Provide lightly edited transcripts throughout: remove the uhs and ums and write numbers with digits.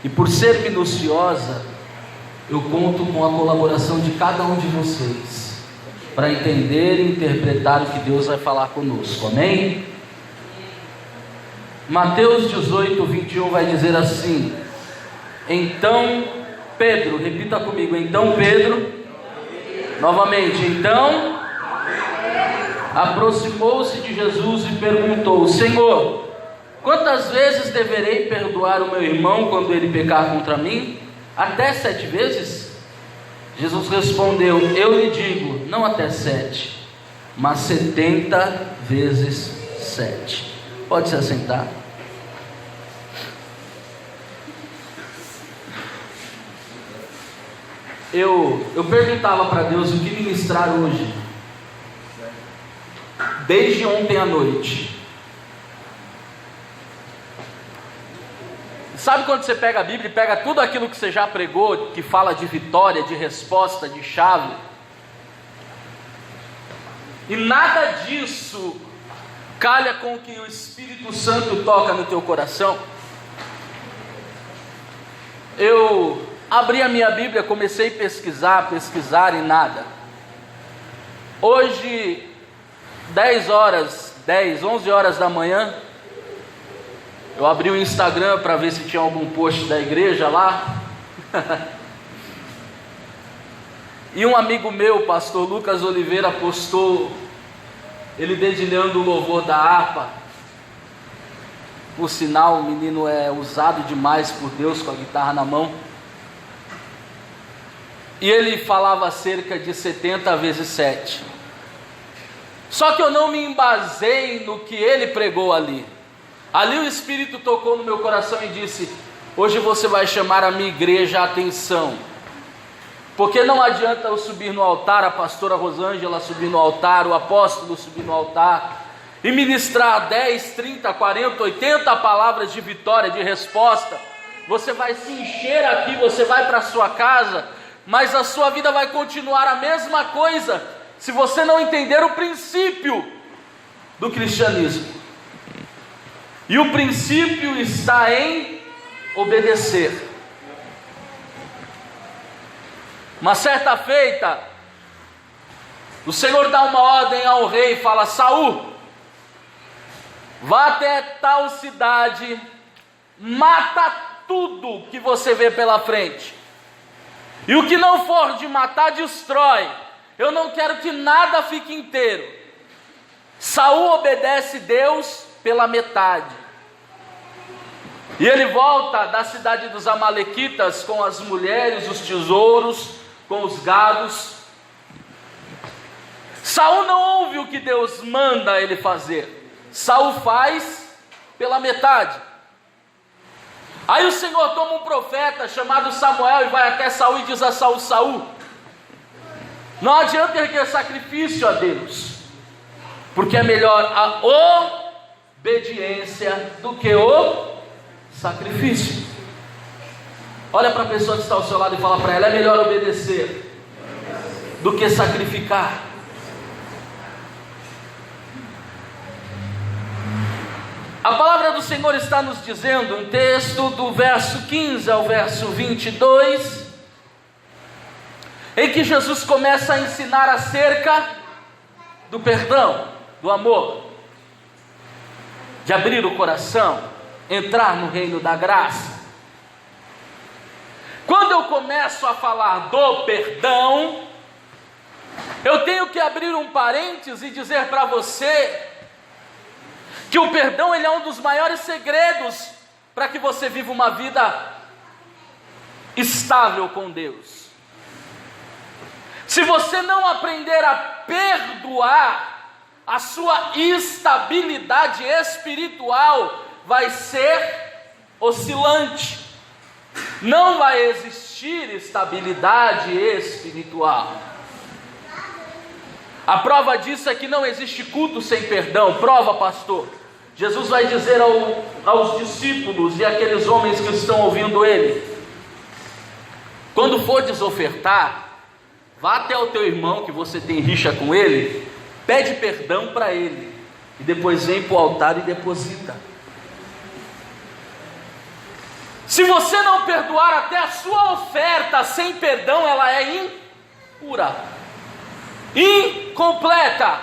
E por ser minuciosa, eu conto com a colaboração de cada um de vocês, para entender e interpretar o que Deus vai falar conosco, amém? Mateus 18, 21 vai dizer assim: então Pedro, repita comigo, então Pedro, novamente, então, aproximou-se de Jesus e perguntou: Senhor, quantas vezes deverei perdoar o meu irmão quando ele pecar contra mim? Até 7 vezes? Jesus respondeu: eu lhe digo, não até 7, mas 70 vezes 7. Pode se assentar. Eu perguntava para Deus o que ministrar hoje, desde ontem à noite. Sabe quando você pega a Bíblia e pega tudo aquilo que você já pregou, que fala de vitória, de resposta, de chave, e nada disso calha com o que o Espírito Santo toca no teu coração? Eu abri a minha Bíblia, comecei a pesquisar e nada. Hoje, 11 horas da manhã, eu abri o Instagram para ver se tinha algum post da igreja lá. E um amigo meu, pastor Lucas Oliveira, postou ele dedilhando o louvor da harpa. Por sinal, o menino é usado demais por Deus com a guitarra na mão. E ele falava cerca de 70 vezes 7. Só que eu não me embasei no que ele pregou ali. Ali o Espírito tocou no meu coração e disse: hoje você vai chamar a minha igreja a atenção, porque não adianta eu subir no altar, a pastora Rosângela subir no altar, o apóstolo subir no altar e ministrar 10, 30, 40, 80 palavras de vitória, de resposta. Você vai se encher aqui, você vai para a sua casa, mas a sua vida vai continuar a mesma coisa se você não entender o princípio do cristianismo. E o princípio está em obedecer. Uma certa feita, o Senhor dá uma ordem ao rei e fala: Saul, vá até tal cidade, mata tudo que você vê pela frente, e o que não for de matar, destrói. Eu não quero que nada fique inteiro. Saul obedece Deus pela metade. E ele volta da cidade dos amalequitas com as mulheres, os tesouros, com os gados. Saul não ouve o que Deus manda ele fazer. Saul faz pela metade. Aí o Senhor toma um profeta chamado Samuel e vai até Saul e diz a Saul: Saul, não adianta erguer sacrifício a Deus, porque é melhor a obediência do que o sacrifício. Olha para a pessoa que está ao seu lado e fala para ela: é melhor obedecer do que sacrificar. A palavra do Senhor está nos dizendo, um texto do verso 15 ao verso 22, em que Jesus começa a ensinar acerca do perdão, do amor, de abrir o coração, entrar no reino da graça. Quando eu começo a falar do perdão, eu tenho que abrir um parênteses e dizer para você que o perdão, ele é um dos maiores segredos para que você viva uma vida estável com Deus. Se você não aprender a perdoar, a sua estabilidade espiritual vai ser oscilante. Não vai existir estabilidade espiritual. A prova disso é que não existe culto sem perdão. Prova, pastor. Jesus vai dizer aos discípulos e àqueles homens que estão ouvindo ele: quando fordes ofertar, vá até o teu irmão que você tem rixa com ele, pede perdão para ele, e depois vem para o altar e deposita. Se você não perdoar, até a sua oferta sem perdão, ela é impura, incompleta.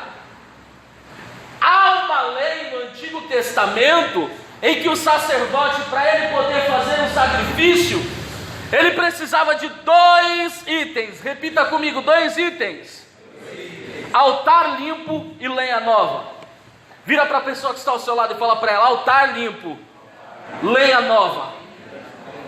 Há uma lei no Antigo Testamento em que o sacerdote, para ele poder fazer um sacrifício, ele precisava de 2 itens. Repita comigo, 2 itens: altar limpo e lenha nova. Vira para a pessoa que está ao seu lado e fala para ela: altar limpo, lenha nova.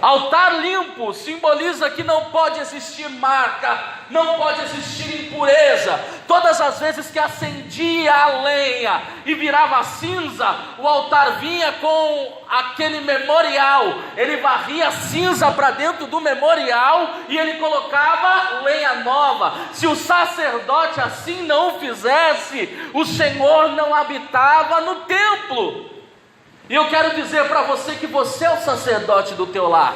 Altar limpo simboliza que não pode existir marca, não pode existir impureza. Todas as vezes que acendia a lenha e virava cinza, o altar vinha com aquele memorial. Ele varria cinza para dentro do memorial e ele colocava lenha nova. Se o sacerdote assim não fizesse, o Senhor não habitava no templo. E eu quero dizer para você que você é o sacerdote do teu lar,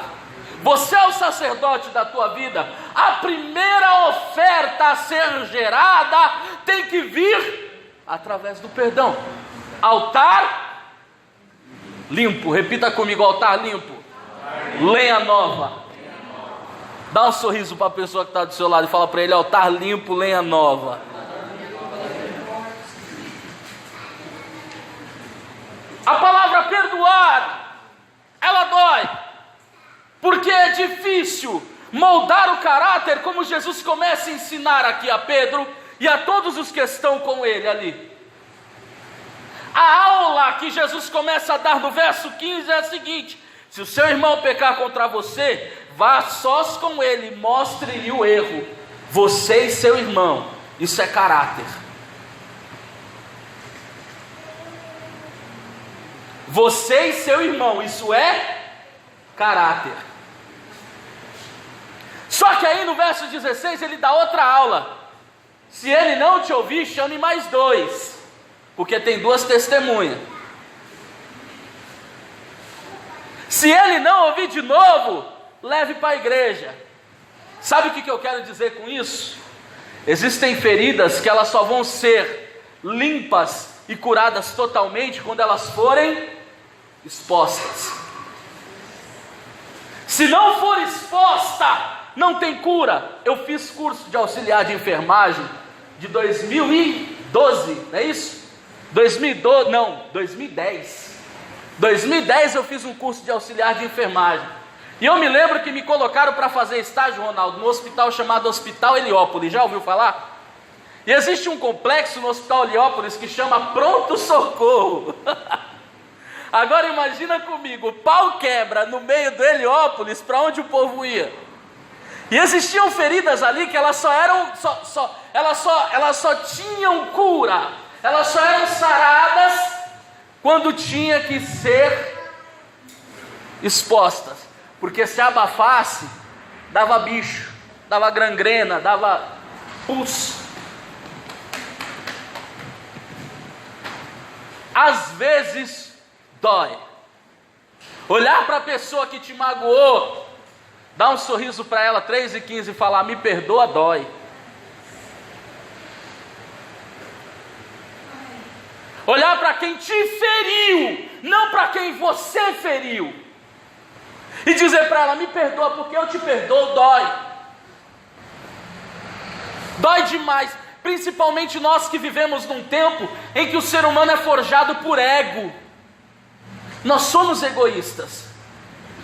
você é o sacerdote da tua vida. A primeira oferta a ser gerada tem que vir através do perdão. Altar limpo, repita comigo: altar limpo, lenha nova. Dá um sorriso para a pessoa que está do seu lado e fala para ele: altar limpo, lenha nova. A palavra perdoar, ela dói, porque é difícil moldar o caráter, como Jesus começa a ensinar aqui a Pedro e a todos os que estão com ele ali. A aula que Jesus começa a dar no verso 15 é a seguinte: se o seu irmão pecar contra você, vá sós com ele, mostre-lhe o erro, você e seu irmão. Isso é caráter. Você e seu irmão, isso é caráter. Só que aí no verso 16 ele dá outra aula: se ele não te ouvir, chame mais 2, porque tem 2 testemunhas. Se ele não ouvir de novo, leve para a igreja. Sabe o que eu quero dizer com isso? Existem feridas que elas só vão ser limpas e curadas totalmente quando elas forem expostas. Se não for exposta, não tem cura. Eu fiz curso de auxiliar de enfermagem de 2012, não é isso? 2010. 2010 eu fiz um curso de auxiliar de enfermagem. E eu me lembro que me colocaram para fazer estágio, Ronaldo, no hospital chamado Hospital Heliópolis. Já ouviu falar? E existe um complexo no Hospital Heliópolis que chama Pronto Socorro. Agora imagina comigo, o pau quebra no meio do Heliópolis, para onde o povo ia? E existiam feridas ali que elas só tinham cura, elas só eram saradas quando tinha que ser expostas, porque se abafasse, dava bicho, dava gangrena, dava pus. Às vezes dói. Olhar para a pessoa que te magoou, dar um sorriso para ela, 3:15, e falar: me perdoa, dói. Olhar para quem te feriu, não para quem você feriu, e dizer para ela: me perdoa porque eu te perdoo, dói. Dói demais, principalmente nós que vivemos num tempo em que o ser humano é forjado por ego. Nós somos egoístas.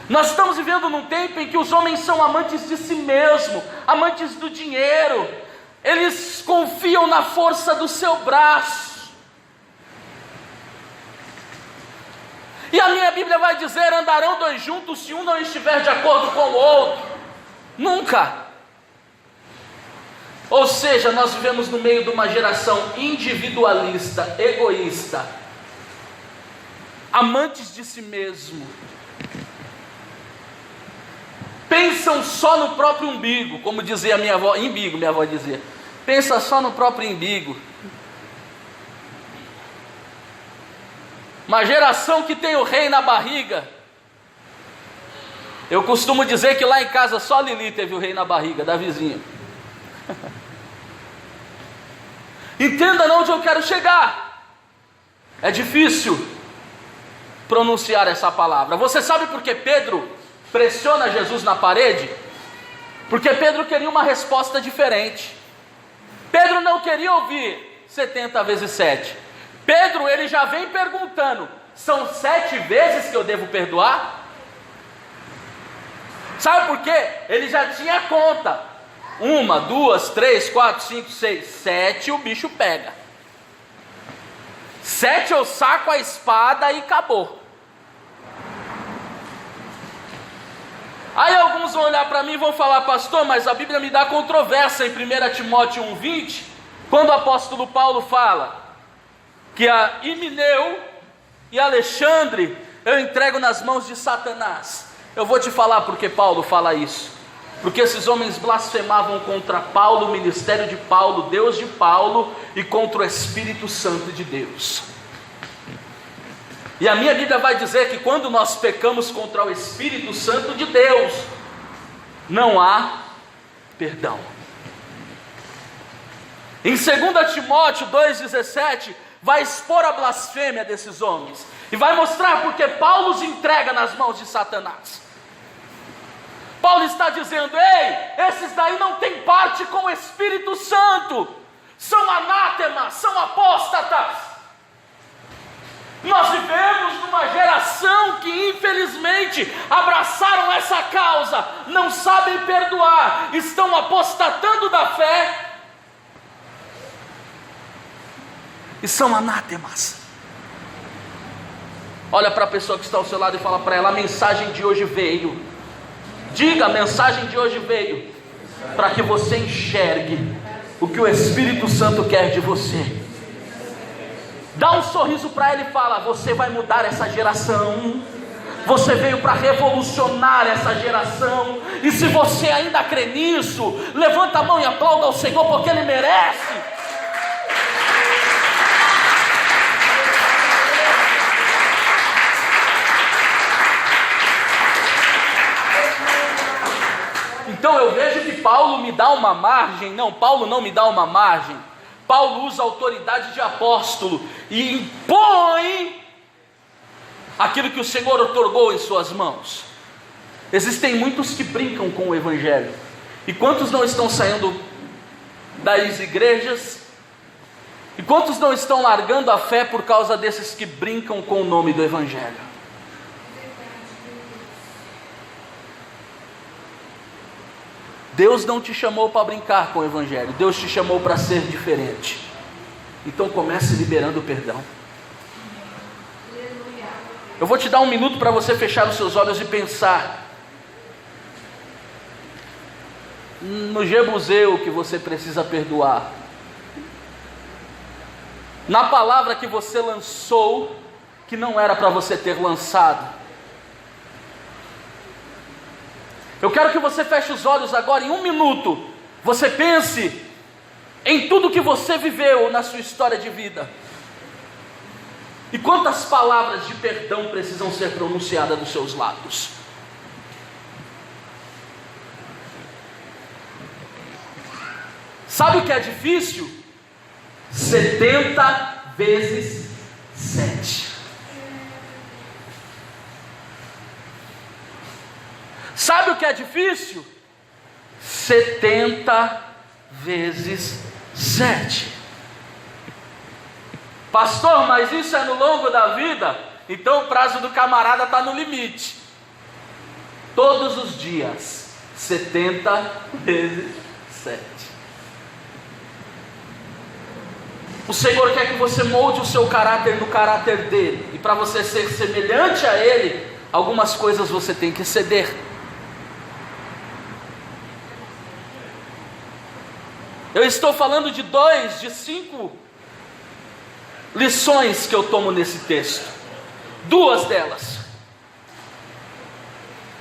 Nós estamos vivendo num tempo em que os homens são amantes de si mesmo, amantes do dinheiro. Eles confiam na força do seu braço. E a minha Bíblia vai dizer: andarão 2 juntos se um não estiver de acordo com o outro. Nunca. Ou seja, nós vivemos no meio de uma geração individualista, egoísta, amantes de si mesmo, pensam só no próprio umbigo, como dizia minha avó, minha avó dizia, pensa só no próprio umbigo. Uma geração que tem o rei na barriga. Eu costumo dizer que lá em casa só Lili teve o rei na barriga da vizinha. Entenda onde eu quero chegar. É difícil pronunciar essa palavra. Você sabe por que Pedro pressiona Jesus na parede? Porque Pedro queria uma resposta diferente. Pedro não queria ouvir 70 vezes 7. Pedro, ele já vem perguntando: são 7 vezes que eu devo perdoar? Sabe por quê? Ele já tinha conta: 1, 2, 3, 4, 5, 6, 7, o bicho pega. 7 eu saco a espada e acabou. Aí alguns vão olhar para mim e vão falar: pastor, mas a Bíblia me dá controvérsia em 1 Timóteo 1,20, quando o apóstolo Paulo fala que a Himeneu e Alexandre eu entrego nas mãos de Satanás. Eu vou te falar porque Paulo fala isso. Porque esses homens blasfemavam contra Paulo, o ministério de Paulo, Deus de Paulo, e contra o Espírito Santo de Deus. E a minha Bíblia vai dizer que quando nós pecamos contra o Espírito Santo de Deus, não há perdão. Em 2 Timóteo 2,17, vai expor a blasfêmia desses homens, e vai mostrar porque Paulo os entrega nas mãos de Satanás. Paulo está dizendo: ei, esses daí não têm parte com o Espírito Santo, são anátemas, são apóstatas. Nós vivemos numa geração que infelizmente abraçaram essa causa, não sabem perdoar, estão apostatando da fé e são anátemas. Olha para a pessoa que está ao seu lado e fala para ela: a mensagem de hoje veio. Diga: a mensagem de hoje veio para que você enxergue o que o Espírito Santo quer de você. Dá um sorriso para ele e fala: você vai mudar essa geração. Você veio para revolucionar essa geração. E se você ainda crê nisso, levanta a mão e aplauda ao Senhor, porque Ele merece. Então eu vejo que Paulo me dá uma margem. Não, Paulo não me dá uma margem. Paulo usa a autoridade de apóstolo e impõe aquilo que o Senhor otorgou em suas mãos. Existem muitos que brincam com o Evangelho. E quantos não estão saindo das igrejas? E quantos não estão largando a fé por causa desses que brincam com o nome do Evangelho? Deus não te chamou para brincar com o Evangelho. Deus te chamou para ser diferente. Então comece liberando o perdão. Eu vou te dar um minuto para você fechar os seus olhos e pensar no Jebuseu que você precisa perdoar, na palavra que você lançou que não era para você ter lançado. Eu quero que você feche os olhos agora, em um minuto. Você pense em tudo que você viveu na sua história de vida. E quantas palavras de perdão precisam ser pronunciadas dos seus lábios? Sabe o que é difícil? 70 vezes 7. Sabe o que é difícil? 70 vezes 7. Pastor, mas isso é no longo da vida? Então o prazo do camarada está no limite. Todos os dias, 70 vezes 7. O Senhor quer que você molde o seu caráter no caráter dele. E para você ser semelhante a ele, algumas coisas você tem que ceder. Eu estou falando de 5 lições que eu tomo nesse texto. 2 delas.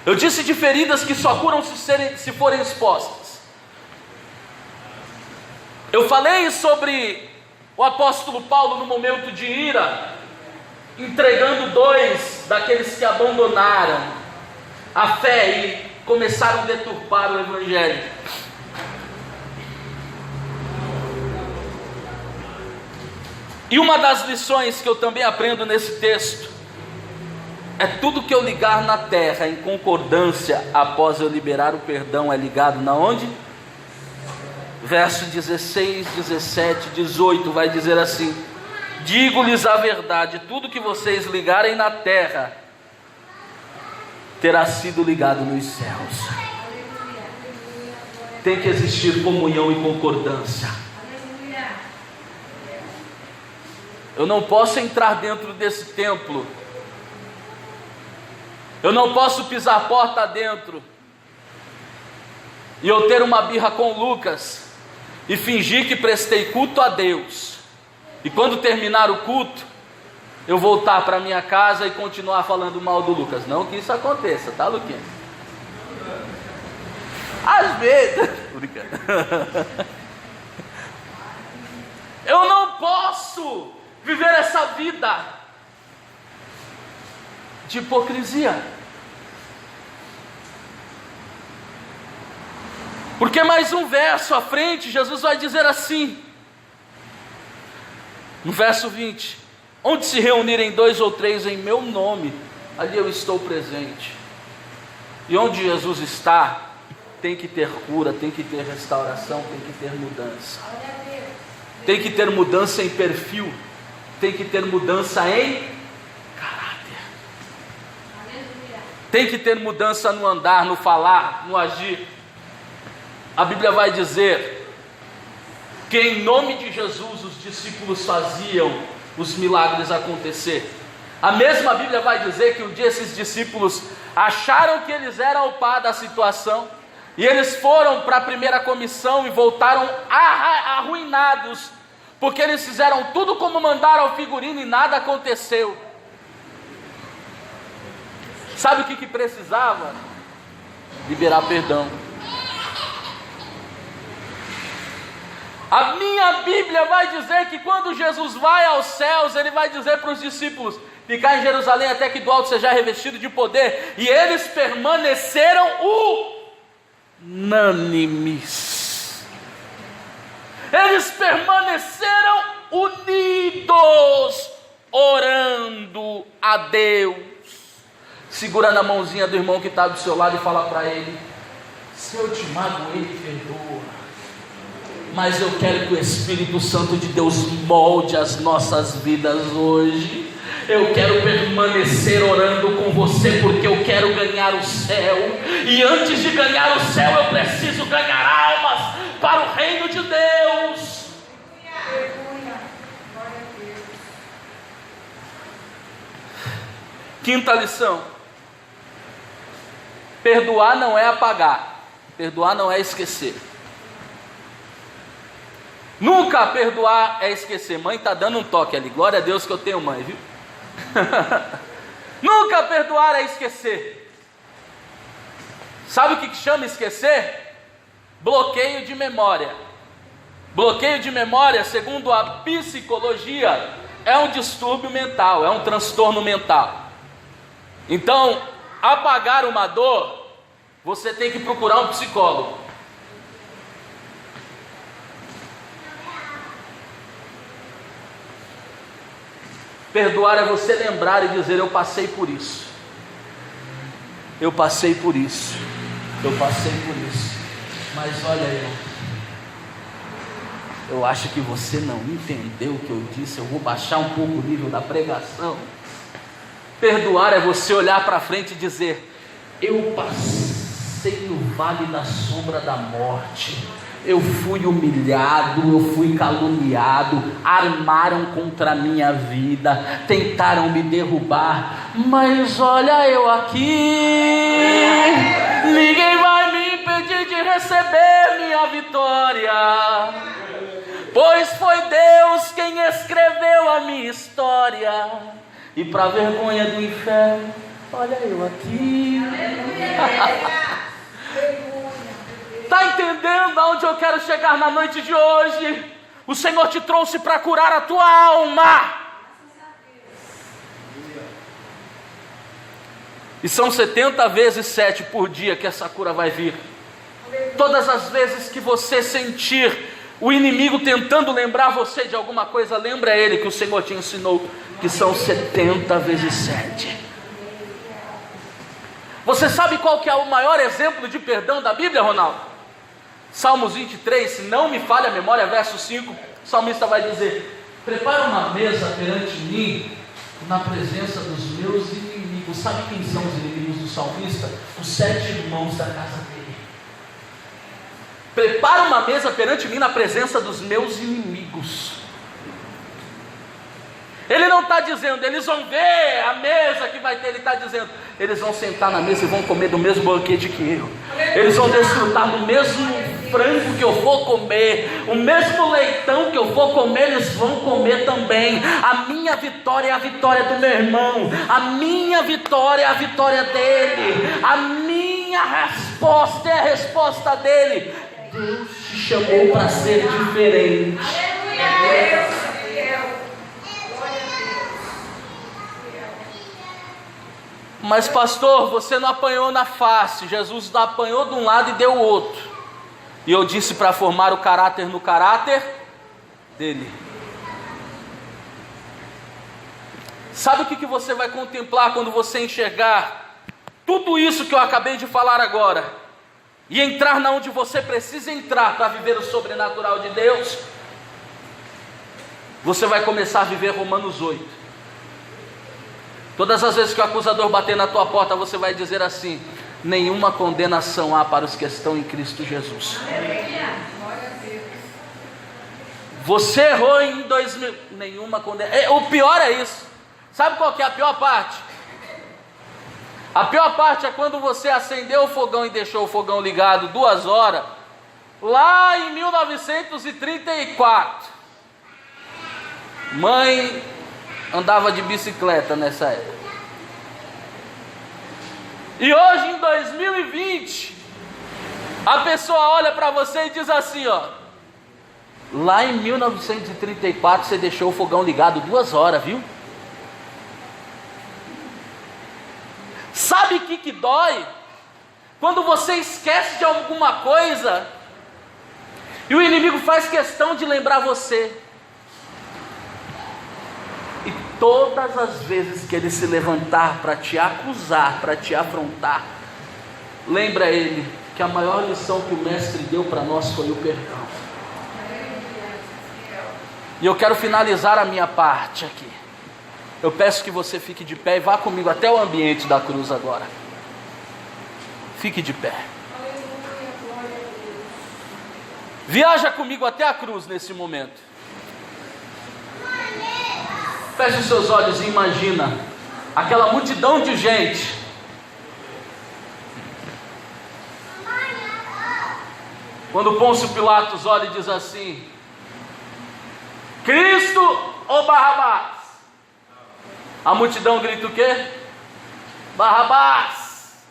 Eu disse de feridas que só curam se forem expostas. Eu falei sobre o apóstolo Paulo no momento de ira, entregando 2 daqueles que abandonaram a fé e começaram a deturpar o Evangelho. E uma das lições que eu também aprendo nesse texto É tudo que eu ligar na terra em concordância após eu liberar o perdão é ligado na onde? Verso 16, 17, 18 vai dizer assim: digo-lhes a verdade, tudo que vocês ligarem na terra terá sido ligado nos céus. Tem que existir comunhão e concordância. Eu não posso entrar dentro desse templo, eu não posso pisar a porta dentro e eu ter uma birra com o Lucas e fingir que prestei culto a Deus, e quando terminar o culto eu voltar para minha casa e continuar falando mal do Lucas. Não que isso aconteça, tá, Luquinha? Às vezes eu não posso viver essa vida de hipocrisia, porque mais um verso à frente Jesus vai dizer assim, no verso 20: onde se reunirem 2 ou 3 em meu nome, ali eu estou presente. E onde Jesus está, tem que ter cura, tem que ter restauração, tem que ter mudança. Tem que ter mudança em perfil, tem que ter mudança em caráter. Tem que ter mudança no andar, no falar, no agir. A Bíblia vai dizer que em nome de Jesus os discípulos faziam os milagres acontecer. A mesma Bíblia vai dizer que um dia esses discípulos acharam que eles eram o par da situação, e eles foram para a primeira comissão e voltaram arruinados, porque eles fizeram tudo como mandaram ao figurino e nada aconteceu. Sabe o que precisava? Liberar perdão. A minha Bíblia vai dizer que quando Jesus vai aos céus, ele vai dizer para os discípulos: ficar em Jerusalém até que do alto seja revestido de poder. E eles permaneceram unânimes. Eles permaneceram unidos, orando a Deus. Segura na mãozinha do irmão que está do seu lado e fala para ele: se eu te magoei, perdoa. Mas eu quero que o Espírito Santo de Deus molde as nossas vidas hoje. Eu quero permanecer orando com você, porque eu quero ganhar o céu. E antes de ganhar o céu, eu preciso ganhar almas para o reino de Deus. Quinta lição: perdoar não é apagar, perdoar não é esquecer. Nunca perdoar é esquecer. Mãe está dando um toque ali, glória a Deus que eu tenho mãe, viu? Nunca perdoar é esquecer. Sabe o que chama esquecer? Bloqueio de memória. Bloqueio de memória, segundo a psicologia, é um distúrbio mental, é um transtorno mental. Então, apagar uma dor, você tem que procurar um psicólogo. Perdoar é você lembrar e dizer: eu passei por isso, eu passei por isso, eu passei por isso, mas olha, eu acho que você não entendeu o que eu disse, eu vou baixar um pouco o nível da pregação. Perdoar é você olhar para frente e dizer: eu passei no vale da sombra da morte, eu fui humilhado, eu fui caluniado, armaram contra a minha vida, tentaram me derrubar, mas olha eu aqui, ninguém vai me impedir de receber minha vitória, pois foi Deus quem escreveu a minha história, e para vergonha do inferno, olha eu aqui. Está entendendo aonde eu quero chegar na noite de hoje? O Senhor te trouxe para curar a tua alma. E são 70 vezes 7 por dia que essa cura vai vir. Todas as vezes que você sentir o inimigo tentando lembrar você de alguma coisa, lembra ele que o Senhor te ensinou que são 70 vezes 7. Você sabe qual que é o maior exemplo de perdão da Bíblia, Ronaldo? Salmos 23, se não me falha a memória, verso 5, o salmista vai dizer: prepara uma mesa perante mim, na presença dos meus inimigos. Sabe quem são os inimigos do salmista? Os 7 irmãos da casa dele. Prepara uma mesa perante mim na presença dos meus inimigos. Ele não está dizendo, eles vão ver a mesa que vai ter. Ele está dizendo, eles vão sentar na mesa e vão comer do mesmo banquete que eu. Eles vão desfrutar do mesmo frango que eu vou comer, o mesmo leitão que eu vou comer, eles vão comer também. A minha vitória é a vitória do meu irmão. A minha vitória é a vitória dele. A minha resposta é a resposta dele. Deus te chamou para ser diferente. Aleluia. Mas pastor, você não apanhou na face. Jesus apanhou de um lado e deu o outro. E eu disse para formar o caráter no caráter dele. Sabe o que você vai contemplar quando você enxergar tudo isso que eu acabei de falar agora e entrar na onde você precisa entrar para viver o sobrenatural de Deus? Você vai começar a viver Romanos 8. Todas as vezes que o acusador bater na tua porta, você vai dizer assim: nenhuma condenação há para os que estão em Cristo Jesus. Você errou em 2000, nenhuma condenação. O pior é isso. Sabe qual que é a pior parte? A pior parte é quando você acendeu o fogão e deixou o fogão ligado 2 horas, lá em 1934. Mãe andava de bicicleta nessa época. E hoje em 2020, a pessoa olha para você e diz assim, ó: lá em 1934 você deixou o fogão ligado 2 horas, viu? Sabe o que dói? Quando você esquece de alguma coisa e o inimigo faz questão de lembrar você. E todas as vezes que ele se levantar para te acusar, para te afrontar, lembra ele que a maior lição que o mestre deu para nós foi o perdão. E eu quero finalizar a minha parte aqui. Eu peço que você fique de pé e vá comigo até o ambiente da cruz agora. Fique de pé. Viaja comigo até a cruz nesse momento. Feche os seus olhos e imagina aquela multidão de gente. Quando Pôncio Pilatos olha e diz assim: Cristo ou Barrabás? A multidão grita o quê? Barrabás.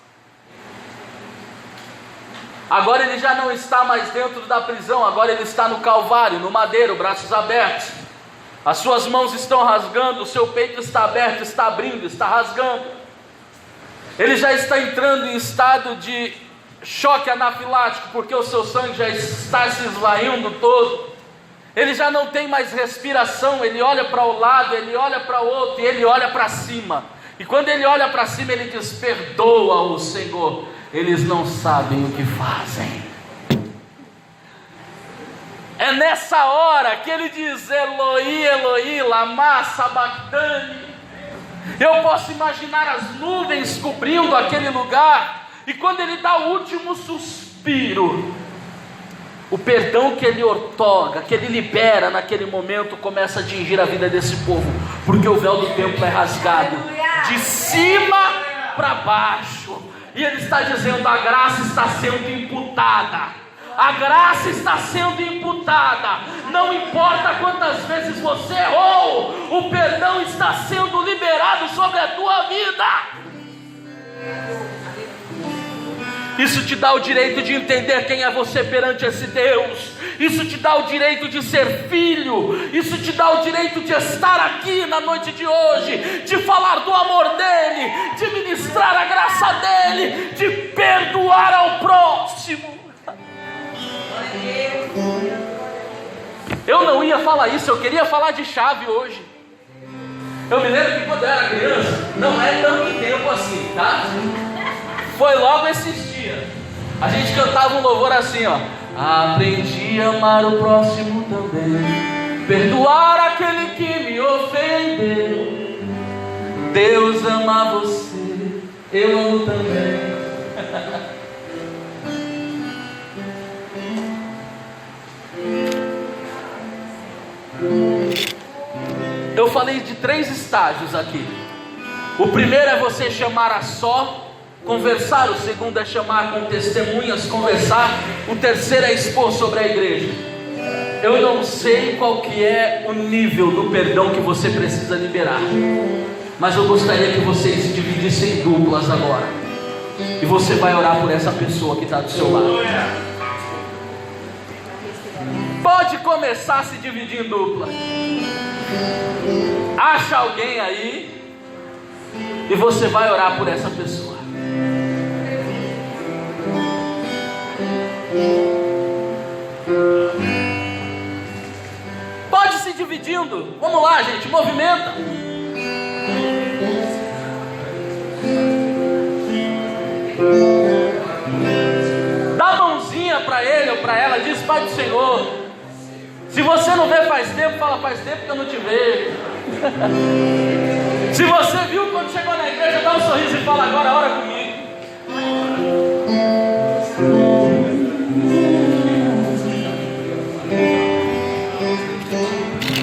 Agora ele já não está mais dentro da prisão, agora ele está no Calvário, no madeiro, braços abertos. As suas mãos estão rasgando, o seu peito está aberto, está abrindo, está rasgando. Ele já está entrando em estado de choque anafilático, porque o seu sangue já está se esvaindo todo. Ele já não tem mais respiração, ele olha para o lado, ele olha para o outro e ele olha para cima. E quando ele olha para cima, ele diz: perdoa-o, Senhor, eles não sabem o que fazem. É nessa hora que ele diz: Eloi, Eloi, lama sabachthani. Eu posso imaginar as nuvens cobrindo aquele lugar, e quando ele dá o último suspiro, o perdão que ele outorga, que ele libera naquele momento, começa a atingir a vida desse povo, porque o véu do templo é rasgado de cima para baixo, e ele está dizendo: a graça está sendo imputada. A graça está sendo imputada. Não importa quantas vezes você errou, o perdão está sendo liberado sobre a tua vida. Isso te dá o direito de entender quem é você perante esse Deus. Isso te dá o direito de ser filho. Isso te dá o direito de estar aqui na noite de hoje, de falar do amor dele, de ministrar a graça dele, de perdoar ao próximo. Eu não ia falar isso, eu queria falar de chave hoje. Eu me lembro que quando eu era criança, não é tanto tempo assim, tá? Foi logo esses dias. A gente cantava um louvor assim, ó. Aprendi a amar o próximo também, perdoar aquele que me ofendeu. Deus ama você, eu amo também. Eu falei de 3 estágios aqui. O primeiro é você chamar a só, conversar. O segundo é chamar com testemunhas, conversar. O terceiro é expor sobre a igreja. Eu não sei qual que é o nível do perdão que você precisa liberar, mas eu gostaria que vocês se dividissem em duplas agora. E você vai orar por essa pessoa que está do seu lado. Pode começar a se dividir em dupla. Acha alguém aí e você vai orar por essa pessoa. Pode se dividindo. Vamos lá, gente, movimenta. Dá a mãozinha para ele ou para ela, diz: Pai do Senhor. Se você não vê faz tempo, fala: faz tempo que eu não te vejo. Se você viu quando chegou na igreja, dá um sorriso e fala: agora ora comigo.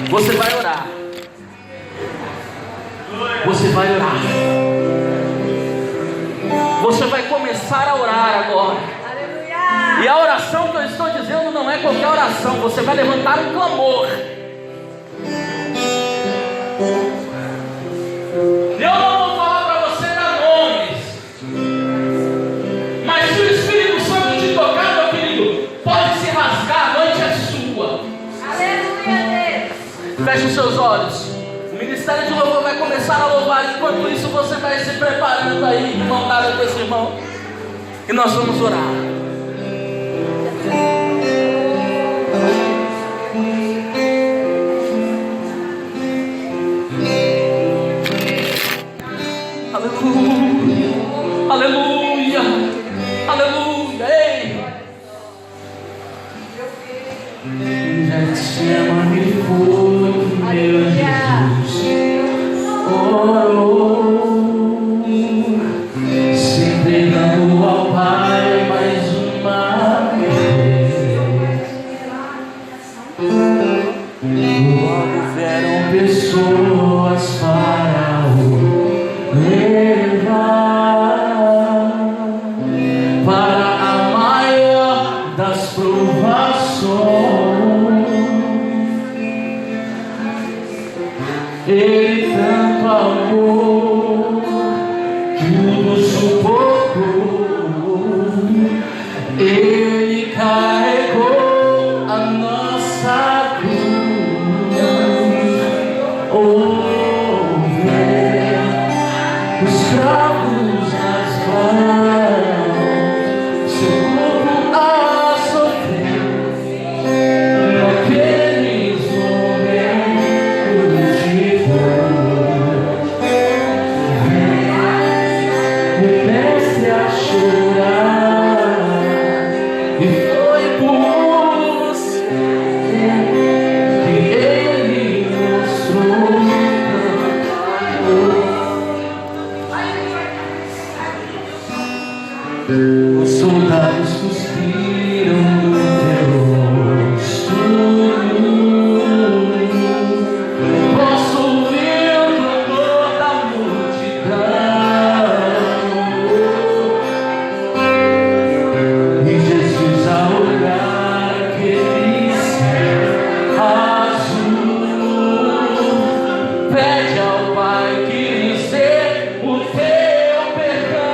Você vai orar. Você vai orar. Você vai começar a orar agora. E a oração que eu estou dizendo não é qualquer oração. Você vai levantar um clamor. Eu não vou falar para você dar nomes, mas se o Espírito Santo te tocar, meu querido, pode se rasgar, a noite é sua. Aleluia, Deus. Feche os seus olhos. O ministério de louvor vai começar a louvar. Enquanto isso, você vai se preparando aí, irmão, nada com esse irmão. E nós vamos orar. Aleluia, aleluia, ei. Chama-me fogo, meu Jesus, orou, se entregando ao Pai mais uma vez. Logo vieram pessoas para o levar. Ele tanto amou, tudo suportou. Ele carregou a nossa cruz. Houve os cravos nas mãos, seu corpo a sofrer naqueles momentos de dor. O mestre a chorar, e foi por você que ele mostrou tanto amor. Os soldados suspiram do teu rosto. Posso ouvir o clamor da multidão. E Jesus, a olhar aquele céu azul, pede ao Pai que lhes dê o teu perdão.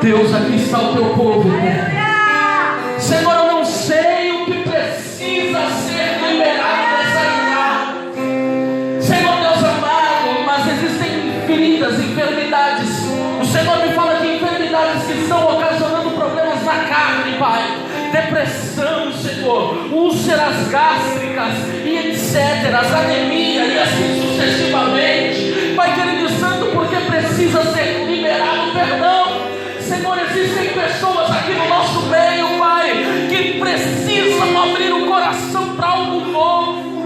Deus, aqui está o teu povo, Pai. Senhor, eu não sei o que precisa ser liberado dessa entrada, Senhor Deus amado, mas existem feridas, enfermidades. O Senhor me fala de enfermidades que estão ocasionando problemas na carne, Pai. Depressão, Senhor, úlceras gástricas e etc, anemia e assim sucessivamente. Pai querido e santo, porque precisa ser liberado perdão. Senhor, existem pessoas aqui no nosso meio, Pai, que precisam abrir o coração para algo novo.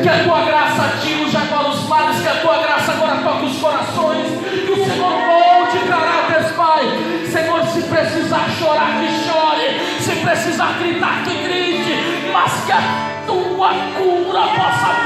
Que a Tua graça atinja agora os lares, que a Tua graça agora toque os corações, que o Senhor molde caráteres, Pai. Senhor, se precisar chorar, que chore, se precisar gritar, que grite, mas que a Tua cura possa